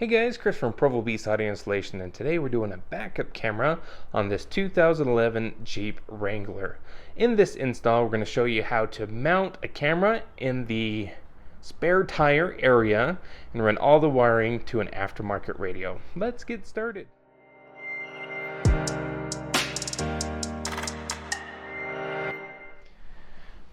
Hey guys, Chris from Provo Beast Audio Installation, and today we're doing a backup camera on this 2011 Jeep Wrangler. In this install, we're going to show you how to mount a camera in the spare tire area and run all the wiring to an aftermarket radio. Let's get started.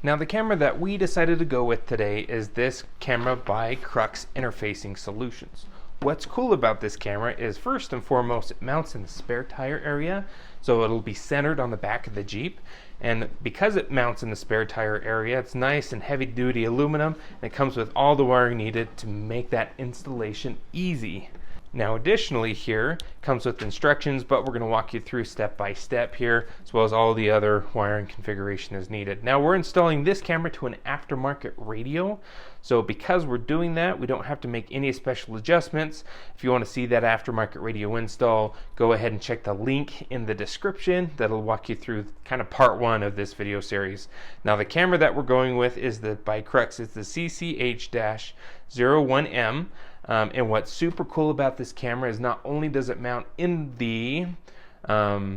Now the camera that we decided to go with today is this camera by Crux Interfacing Solutions. What's cool about this camera is, first and foremost, it mounts in the spare tire area, so it'll be centered on the back of the Jeep. And because it mounts in the spare tire area, it's nice and heavy duty aluminum, and it comes with all the wiring needed to make that installation easy. Now additionally here comes with instructions, but we're going to walk you through step by step here, as well as all the other wiring configuration as needed. Now we're installing this camera to an aftermarket radio, so because we're doing that, we don't have to make any special adjustments. If you want to see that aftermarket radio install, go ahead and check the link in the description. That'll walk you through kind of part one of this video series. Now the camera that we're going with is by Crux. It's the CCH-01M. And what's super cool about this camera is not only does it mount in the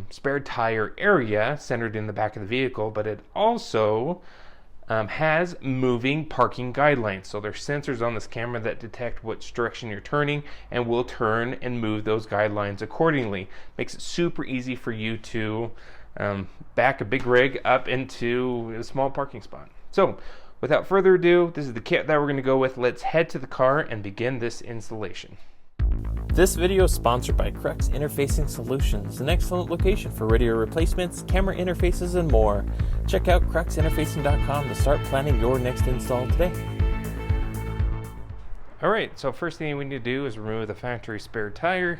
spare tire area centered in the back of the vehicle, but it also has moving parking guidelines. So there's sensors on this camera that detect which direction you're turning and will turn and move those guidelines accordingly. Makes it super easy for you to back a big rig up into a small parking spot. So without further ado, this is the kit that we're going to go with. Let's head to the car and begin this installation. This video is sponsored by Crux Interfacing Solutions, an excellent location for radio replacements, camera interfaces, and more. Check out cruxinterfacing.com to start planning your next install today. Alright, so first thing we need to do is remove the factory spare tire.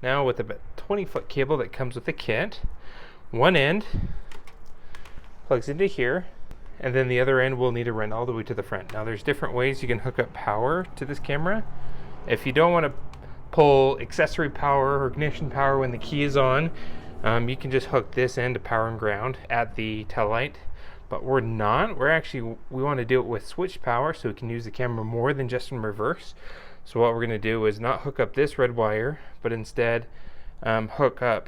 Now with the 20-foot cable that comes with the kit, one end plugs into here, and then the other end will need to run all the way to the front. Now there's different ways you can hook up power to this camera. If you don't want to pull accessory power or ignition power when the key is on, you can just hook this end to power and ground at the tail light. But we're not. We want to do it with switch power so we can use the camera more than just in reverse. So what we're going to do is not hook up this red wire, but instead hook up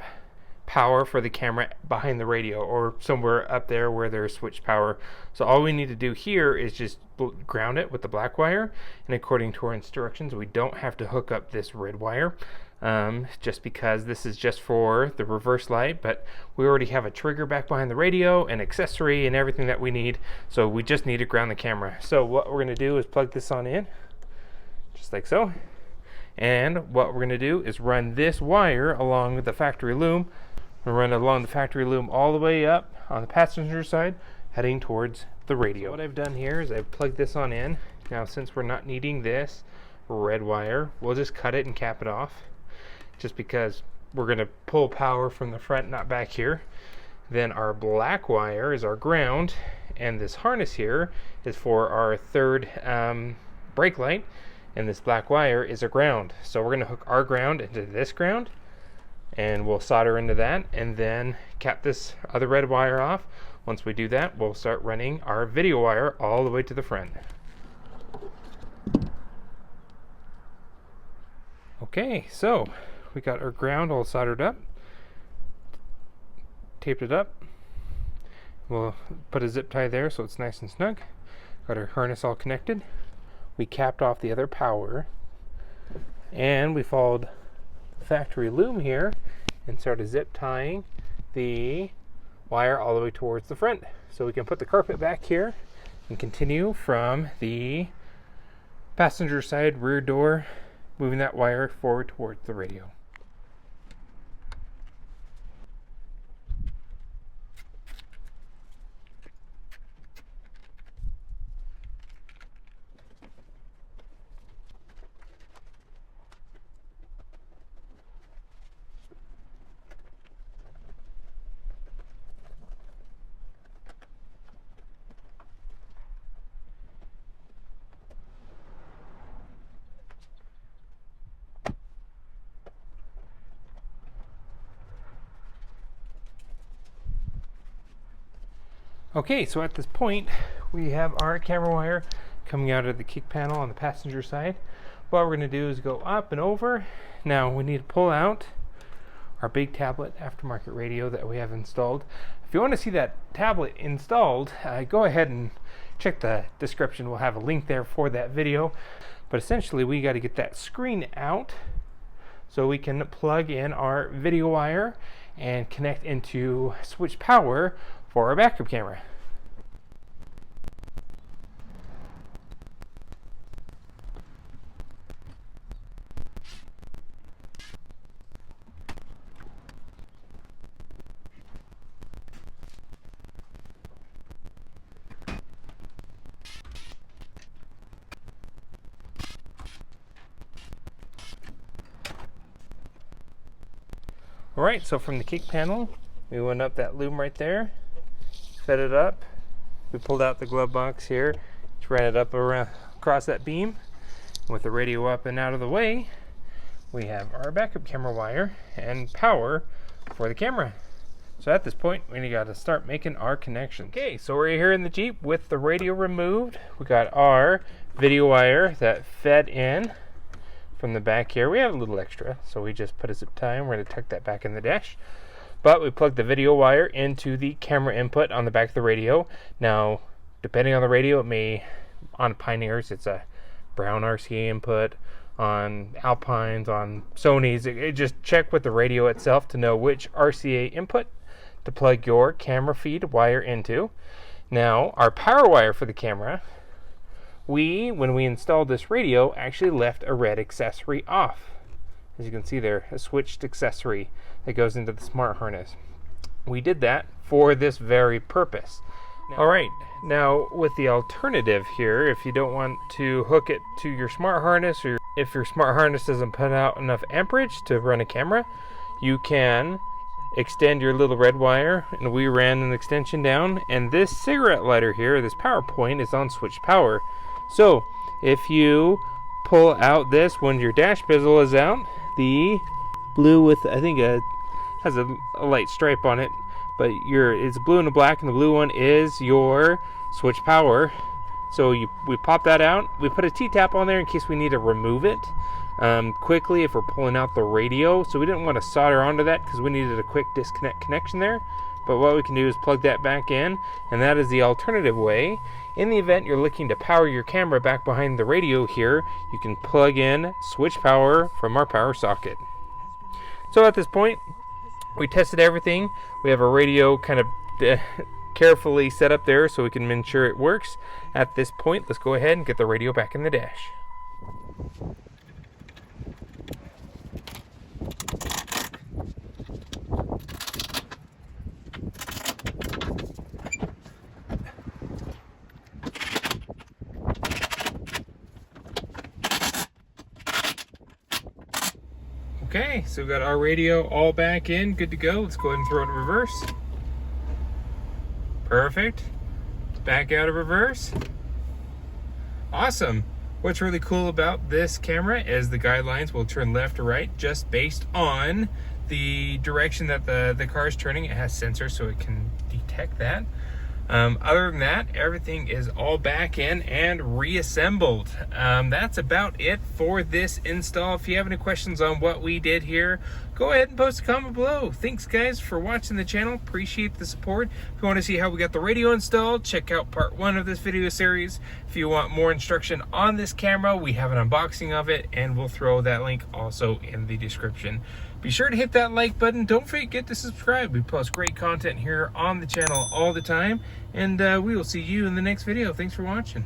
power for the camera behind the radio or somewhere up there where there's switch power. So all we need to do here is just ground it with the black wire, and according to our instructions, we don't have to hook up this red wire, just because this is just for the reverse light, but we already have a trigger back behind the radio, an accessory, and everything that we need, so we just need to ground the camera. So what we're going to do is plug this on in, just like so. And what we're going to do is run this wire along the factory loom. We'll run it along the factory loom all the way up on the passenger side, heading towards the radio. So what I've done here is I've plugged this on in. Now since we're not needing this red wire, we'll just cut it and cap it off, just because we're going to pull power from the front, not back here. Then our black wire is our ground, and this harness here is for our third brake light, and this black wire is a ground. So we're going to hook our ground into this ground, and we'll solder into that and then cap this other red wire off. Once we do that, we'll start running our video wire all the way to the front. Okay, so we got our ground all soldered up, taped it up. We'll put a zip tie there so it's nice and snug. Got our harness all connected. We capped off the other power, and we followed the factory loom here and started zip tying the wire all the way towards the front. So we can put the carpet back here and continue from the passenger side rear door, moving that wire forward towards the radio. Okay, so at this point, we have our camera wire coming out of the kick panel on the passenger side. What we're going to do is go up and over. Now we need to pull out our big tablet aftermarket radio that we have installed. If you want to see that tablet installed, go ahead and check the description. We'll have a link there for that video. But essentially, we got to get that screen out so we can plug in our video wire and connect into switch power for our backup camera. Alright, so from the kick panel, we went up that loom right there, fed it up. We pulled out the glove box here, just ran it up around across that beam. With the radio up and out of the way, we have our backup camera wire and power for the camera. So at this point, we got to start making our connections. Okay, so we're here in the Jeep with the radio removed. We got our video wire that fed in from the back here. We have a little extra, so we just put a zip tie and we're going to tuck that back in the dash. But we plugged the video wire into the camera input on the back of the radio. Now, depending on the radio, it may, on Pioneers, it's a brown RCA input. On Alpines, on Sonys, it just check with the radio itself to know which RCA input to plug your camera feed wire into. Now, our power wire for the camera, when we installed this radio, actually left a red accessory off. As you can see there, a switched accessory that goes into the smart harness. We did that for this very purpose. Alright, now with the alternative here, if you don't want to hook it to your smart harness, or if your smart harness doesn't put out enough amperage to run a camera, you can extend your little red wire, and we ran an extension down, and this cigarette lighter here, this power point, is on switch power. So if you pull out this when your dash bezel is out, the blue with, I think, has a light stripe on it, but it's blue and a black, and the blue one is your switch power. So we pop that out. We put a T-tap on there in case we need to remove it quickly if we're pulling out the radio. So we didn't want to solder onto that because we needed a quick disconnect connection there. But what we can do is plug that back in, and that is the alternative way. In the event you're looking to power your camera back behind the radio here, you can plug in switch power from our power socket. So at this point, we tested everything. We have our radio kind of carefully set up there so we can ensure it works. At this point, let's go ahead and get the radio back in the dash. Okay, so we've got our radio all back in, good to go. Let's go ahead and throw it in reverse. Perfect. Back out of reverse. Awesome. What's really cool about this camera is the guidelines will turn left or right just based on the direction that the car is turning. It has sensors so it can detect that. Other than that, everything is all back in and reassembled. That's about it for this install. If you have any questions on what we did here, go ahead and post a comment below. Thanks guys for watching the channel. Appreciate the support. If you want to see how we got the radio installed, check out part 1 of this video series. If you want more instruction on this camera, we have an unboxing of it, and we'll throw that link also in the description. Be sure to hit that like button. Don't forget to subscribe. We post great content here on the channel all the time. And we will see you in the next video. Thanks for watching.